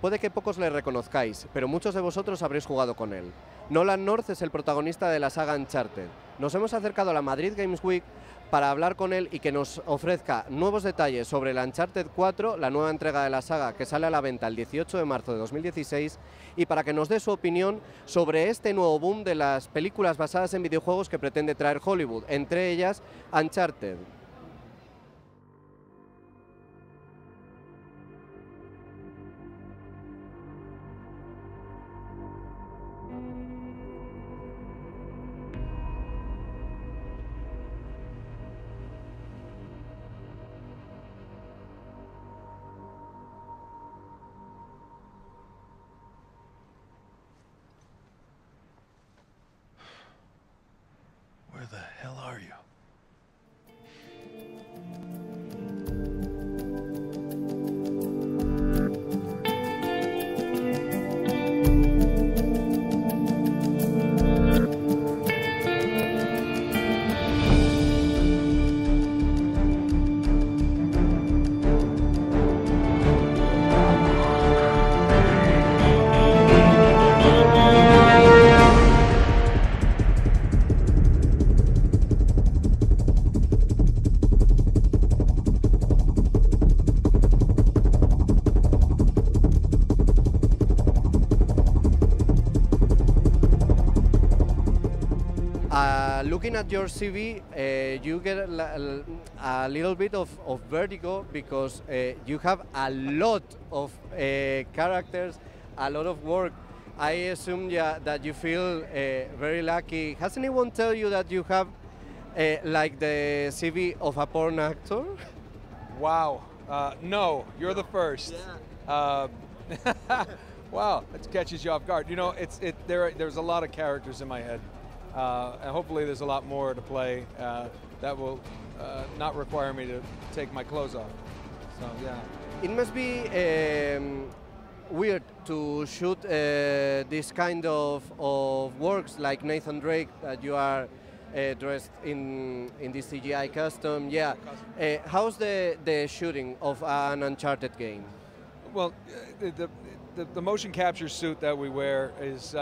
puede que pocos le reconozcáis, pero muchos de vosotros habréis jugado con él. Nolan North es el protagonista de la saga Uncharted. Nos hemos acercado a la Madrid Games Week para hablar con él y que nos ofrezca nuevos detalles sobre la Uncharted 4, la nueva entrega de la saga que sale a la venta el 18 de marzo de 2016, y para que nos dé su opinión sobre este nuevo boom de las películas basadas en videojuegos que pretende traer Hollywood, entre ellas Uncharted. Where the hell are you? Looking at your CV, you get a little bit of vertigo because you have a lot of characters, a lot of work. I assume that you feel very lucky. Has anyone tell you that you have like the CV of a porn actor? Wow, no, you're the first. Yeah. Wow, that catches you off guard. You know, there's a lot of characters in my head. And hopefully there's a lot more to play that will not require me to take my clothes off. So, yeah. It must be weird to shoot this kind of works like Nathan Drake, that you are dressed in this CGI costume. Yeah. How's the shooting of an Uncharted game? Well, the motion capture suit that we wear is...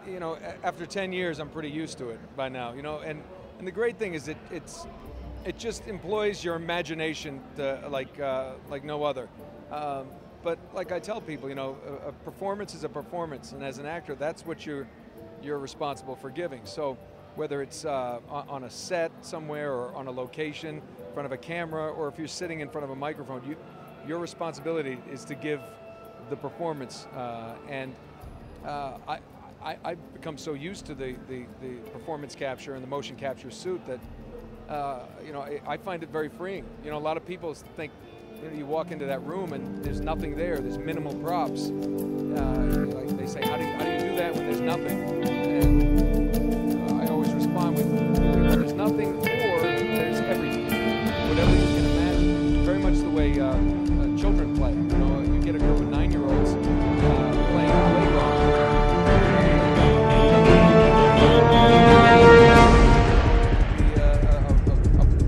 you know, after 10 years, I'm pretty used to it by now, you know, and the great thing is it just employs your imagination to, like no other. But like I tell people, you know, a performance is a performance, and as an actor, that's what you're responsible for giving. So whether it's on a set somewhere or on a location, in front of a camera, or if you're sitting in front of a microphone, your responsibility is to give the performance, and I've become so used to the performance capture and the motion capture suit that you know, I find it very freeing. You know, a lot of people think, you know, you walk into that room and there's nothing there. There's minimal props. Like they say, how do you do that when there's nothing? And I always respond with, well, there's nothing, or there's everything. Whatever you can imagine. Very much the way children play. You know, you get a group of 9-year-olds playing a playground.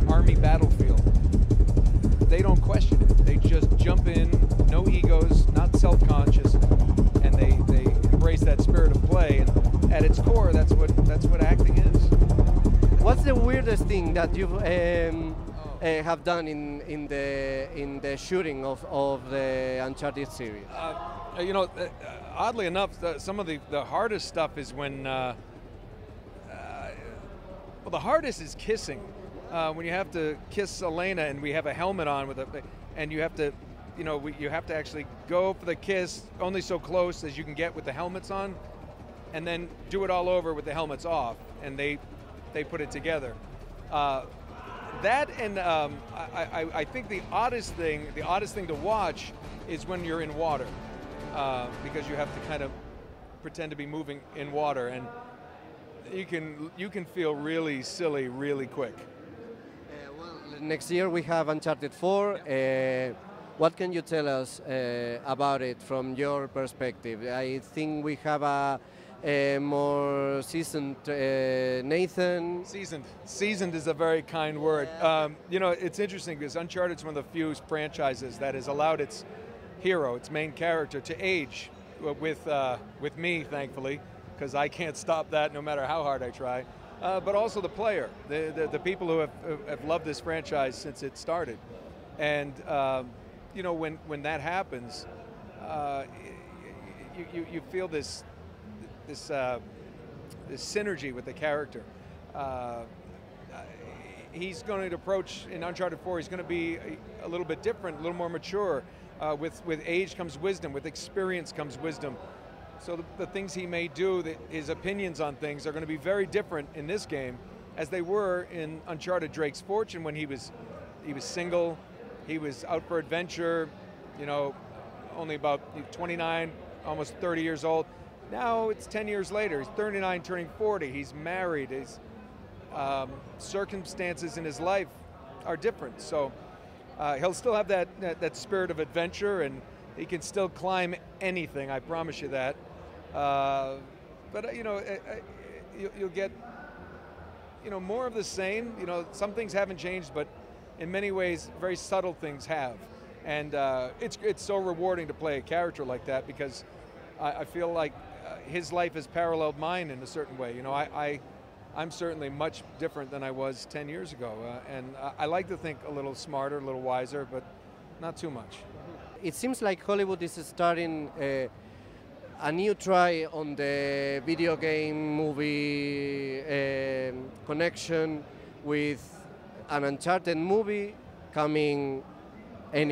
Army battlefield. They don't question it. They just jump in, no egos, not self-conscious, and they embrace that spirit of play. And at its core, that's what acting is. What's the weirdest thing that you have done in the shooting of the Uncharted series? You know, oddly enough, some of the hardest stuff is when. Well, the hardest is kissing. When you have to kiss Elena, and we have a helmet on and you have to, you know, you have to actually go for the kiss only so close as you can get with the helmets on, and then do it all over with the helmets off, and they put it together. That and I think the oddest thing to watch is when you're in water, because you have to kind of pretend to be moving in water, and you can feel really silly really quick. Well, next year we have Uncharted 4. What can you tell us about it from your perspective? I think we have a more seasoned Nathan. Seasoned is a very kind word. You know, it's interesting because Uncharted is one of the few franchises that has allowed its hero, its main character, to age with me, thankfully, because I can't stop that no matter how hard I try. But also the player, the people who have loved this franchise since it started. And you know, when that happens, you feel this synergy with the character. He's going to approach, in Uncharted 4, he's going to be a little bit different, a little more mature. With age comes wisdom, with experience comes wisdom. So the things he may do, his opinions on things are going to be very different in this game as they were in Uncharted Drake's Fortune, when he was single, he was out for adventure, you know, only about 29, almost 30 years old. Now it's 10 years later, he's 39 turning 40, he's married, his circumstances in his life are different. So he'll still have that spirit of adventure, and he can still climb anything, I promise you that. But you know, you'll get, you know, more of the same. You know, some things haven't changed, but in many ways, very subtle things have. And it's so rewarding to play a character like that, because I feel like his life has paralleled mine in a certain way. You know, I'm certainly much different than I was 10 years ago, and I like to think a little smarter, a little wiser, but not too much. It seems like Hollywood is starting a new try on the video game movie connection, with an Uncharted movie coming in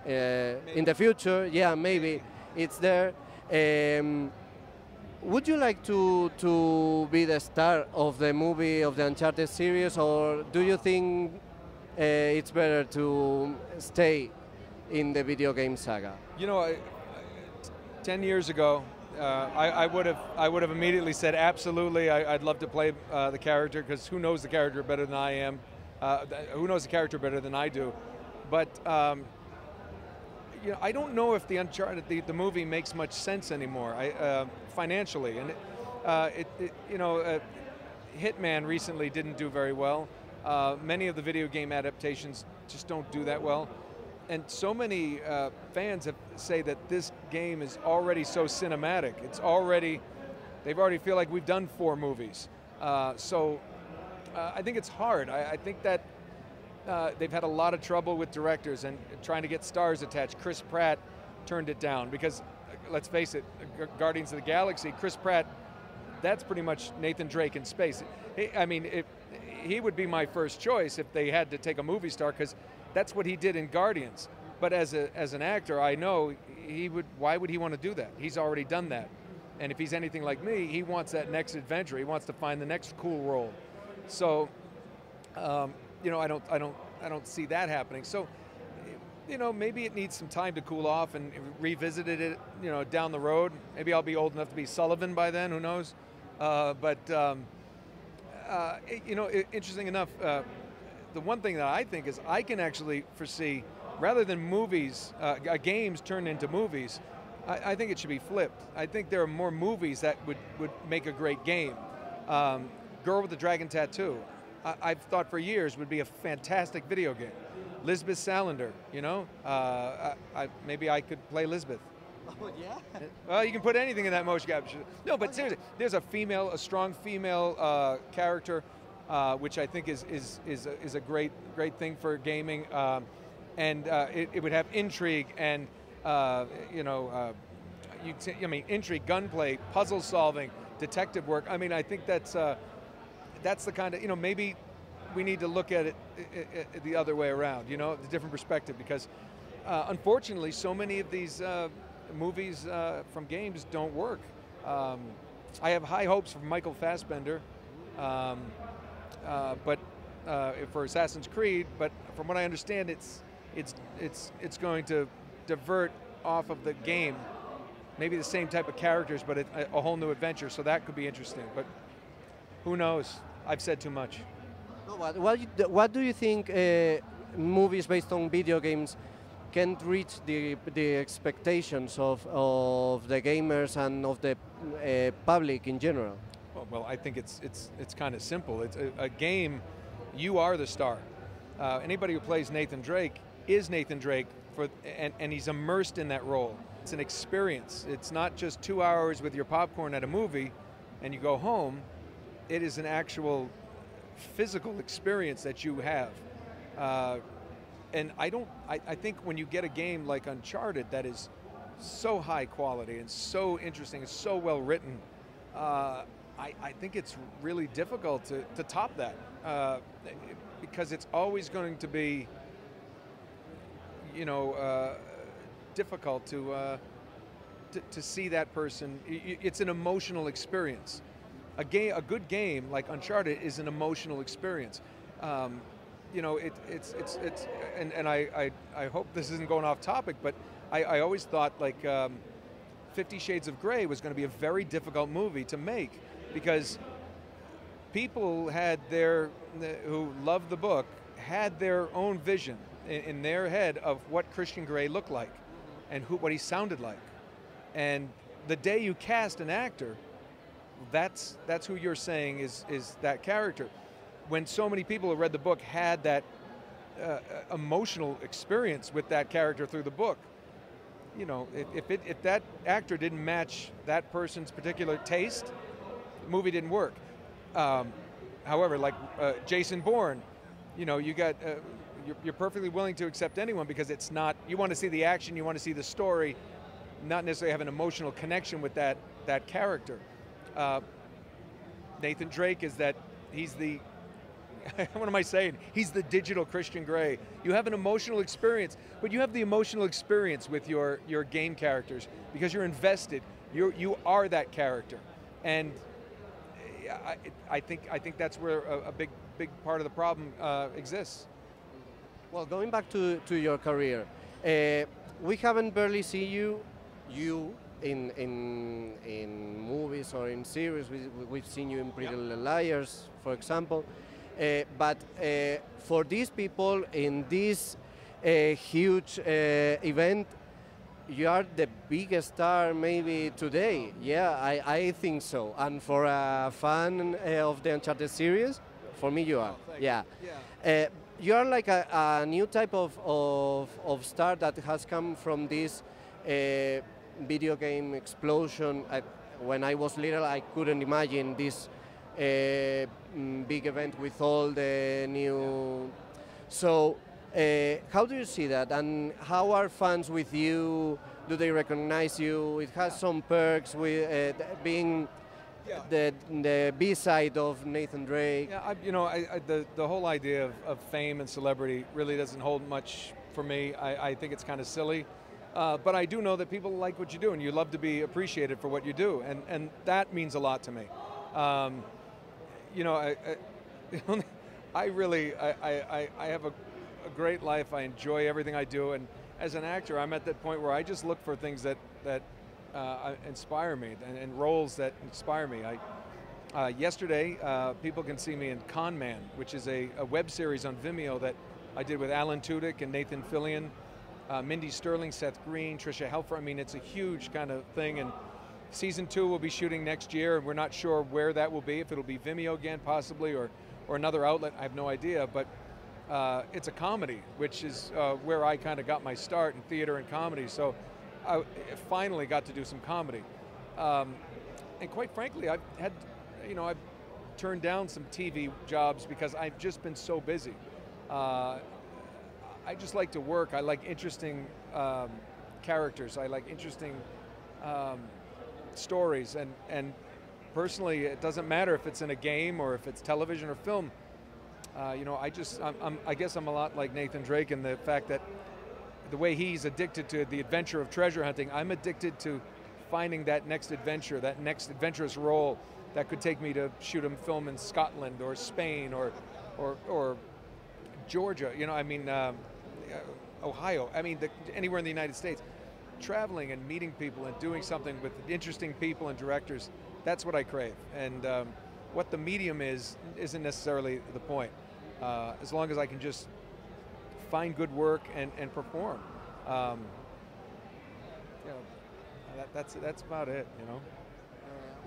the future. Yeah, maybe it's there. Would you like to be the star of the movie, of the Uncharted series, or do you think it's better to stay in the video game saga? You know, 10 years ago, I would have immediately said absolutely. I'd love to play the character, because who knows the character better than I am? Who knows the character better than I do? But you know, I don't know if the Uncharted the movie makes much sense anymore, financially, and you know, Hitman recently didn't do very well. Many of the video game adaptations just don't do that well. And so many fans say that this game is already so cinematic. They've already feel like we've done 4 movies. So I think it's hard. I think that they've had a lot of trouble with directors and trying to get stars attached. Chris Pratt turned it down because, let's face it, Guardians of the Galaxy, Chris Pratt, that's pretty much Nathan Drake in space. I mean, he would be my first choice if they had to take a movie star, because that's what he did in Guardians. But as an actor, I know why would he want to do that? He's already done that. And if he's anything like me, he wants that next adventure. He wants to find the next cool role. So, you know, I don't see that happening. So, you know, maybe it needs some time to cool off and revisit it, you know, down the road. Maybe I'll be old enough to be Sullivan by then, who knows? You know, interesting enough, the one thing that I think is I can actually foresee, rather than movies, games turned into movies, I think it should be flipped. I think there are more movies that would make a great game. Girl with the Dragon Tattoo, I've thought for years would be a fantastic video game. Lisbeth Salander, you know, maybe I could play Lisbeth. Oh, yeah? Well, you can put anything in that motion capture. No, but seriously, there's a strong female character, which I think is a great thing for gaming, and it would have intrigue and you know, I mean, intrigue, gunplay, puzzle solving, detective work. I mean, I think that's the kind of, you know, maybe we need to look at it the other way around, you know, the different perspective, because unfortunately so many of these movies from games don't work. I have high hopes for Michael Fassbender, but for Assassin's Creed, but from what I understand, it's going to divert off of the game, maybe the same type of characters, but a whole new adventure, so that could be interesting, but who knows? I've said too much. No, what do you think movies based on video games can't reach the expectations of the gamers and of the public in general? Well, I think it's kind of simple. It's a game. You are the star. Anybody who plays Nathan Drake is Nathan Drake and he's immersed in that role. It's an experience. It's not just 2 hours with your popcorn at a movie and you go home. It is an actual physical experience that you have. And I think when you get a game like Uncharted that is so high quality and so interesting and so well written, I think it's really difficult to top that, because it's always going to be, difficult to see that person. It's an emotional experience. A good game like Uncharted is an emotional experience. And I hope this isn't going off topic, but I always thought like 50 Shades of Grey was going to be a very difficult movie to make, because people who loved the book had their own vision in their head of what Christian Grey looked like and what he sounded like. And the day you cast an actor, that's who you're saying is that character. When so many people who read the book had that emotional experience with that character through the book, if that actor didn't match that person's particular taste, the movie didn't work. However, like Jason Bourne, you got you're perfectly willing to accept anyone because it's not. You want to see the action, you want to see the story, not necessarily have an emotional connection with that character. Nathan Drake is that he's the. What am I saying? He's the digital Christian Grey. You have an emotional experience, but you have the emotional experience with your game characters because you're invested. You are that character, and I think that's where a big part of the problem exists. Well, going back to your career, we haven't barely seen you in movies or in series. We've seen you in Pretty Little Liars, for example. But for these people in this huge event, you are the biggest star maybe today. Yeah, I think so. And for a fan of the Uncharted series, for me you are. Yeah. You are like a new type of star that has come from this video game explosion. When I was little, I couldn't imagine this big event with all the new. So how do you see that, and how are fans with you? Do they recognize you? It has some perks with being the B-side of Nathan Drake. Yeah, the whole idea of fame and celebrity really doesn't hold much for me. I think it's kind of silly. But I do know that people like what you do, and you love to be appreciated for what you do, and that means a lot to me. I have a great life. I enjoy everything I do, and as an actor, I'm at that point where I just look for things that inspire me and roles that inspire me. Yesterday, people can see me in Con Man, which is a web series on Vimeo that I did with Alan Tudyk and Nathan Fillion, Mindy Sterling, Seth Green, Tricia Helfer. I mean, it's a huge kind of thing, and season 2 will be shooting next year, and we're not sure where that will be, if it'll be Vimeo again possibly, or another outlet. I have no idea, but it's a comedy, which is where I kind of got my start in theater and comedy, so I finally got to do some comedy. And quite frankly, I've turned down some TV jobs because I've just been so busy. I just like to work. I like interesting characters. I like interesting stories, and personally, it doesn't matter if it's in a game or if it's television or film. I guess I'm a lot like Nathan Drake in the fact that the way he's addicted to the adventure of treasure hunting, I'm addicted to finding that next adventure, that next adventurous role that could take me to shoot a film in Scotland or Spain or Georgia. Ohio. I mean, anywhere in the United States. Traveling and meeting people and doing something with interesting people and directors, that's what I crave. And what the medium isn't necessarily the point. As long as I can just find good work and perform. That's about it,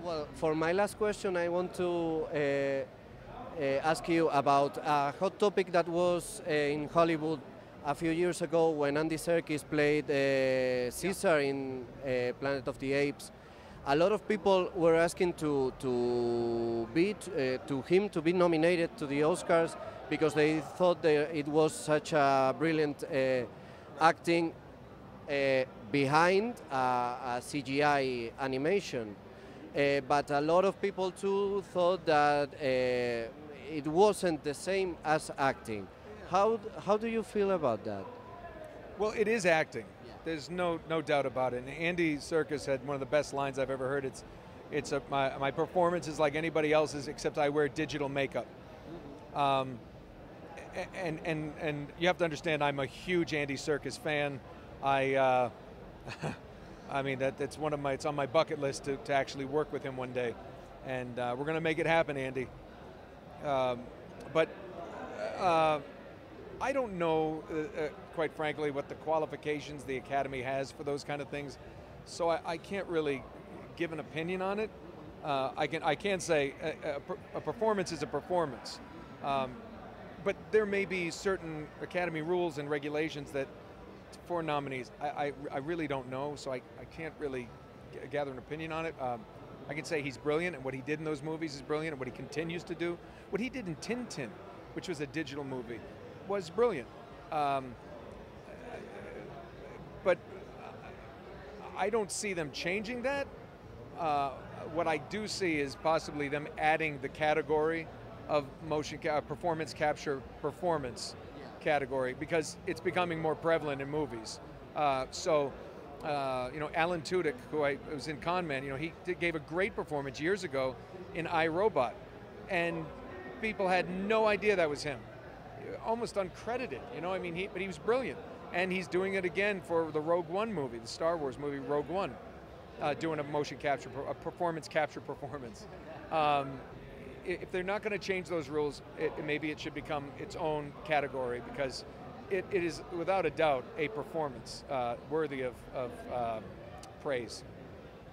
Well, for my last question, I want to ask you about a hot topic that was in Hollywood a few years ago when Andy Serkis played Caesar in Planet of the Apes, a lot of people were asking to him to be nominated to the Oscars because they thought that it was such a brilliant acting behind a CGI animation. But a lot of people too thought that it wasn't the same as acting. How do you feel about that? Well, it is acting. There's no doubt about it. And Andy Serkis had one of the best lines I've ever heard. My performance is like anybody else's except I wear digital makeup. And you have to understand, I'm a huge Andy Serkis fan. I mean it's it's on my bucket list to actually work with him one day, and we're going to make it happen, Andy. But I don't know, quite frankly, what the qualifications the Academy has for those kind of things, so I can't really give an opinion on it. I can say a performance is a performance, but there may be certain Academy rules and regulations that for nominees. I really don't know, so I can't really gather an opinion on it. I can say he's brilliant, and what he did in those movies is brilliant, and what he continues to do. What he did in Tintin, which was a digital movie, was brilliant. But I don't see them changing that. What I do see is possibly them adding the category of performance capture performance category, because it's becoming more prevalent in movies. You know, Alan Tudyk, who was in Con Man, you know, he gave a great performance years ago in I, Robot, and people had no idea that was him, almost uncredited. You know, I mean, but he was brilliant, and he's doing it again for the Rogue One movie, the Star Wars movie Rogue One, doing a motion capture, a performance capture performance. If they're not going to change those rules, maybe it should become its own category, because it is without a doubt a performance worthy of praise.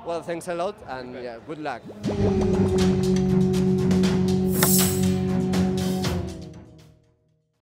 Well, thanks a lot, and yeah, good luck.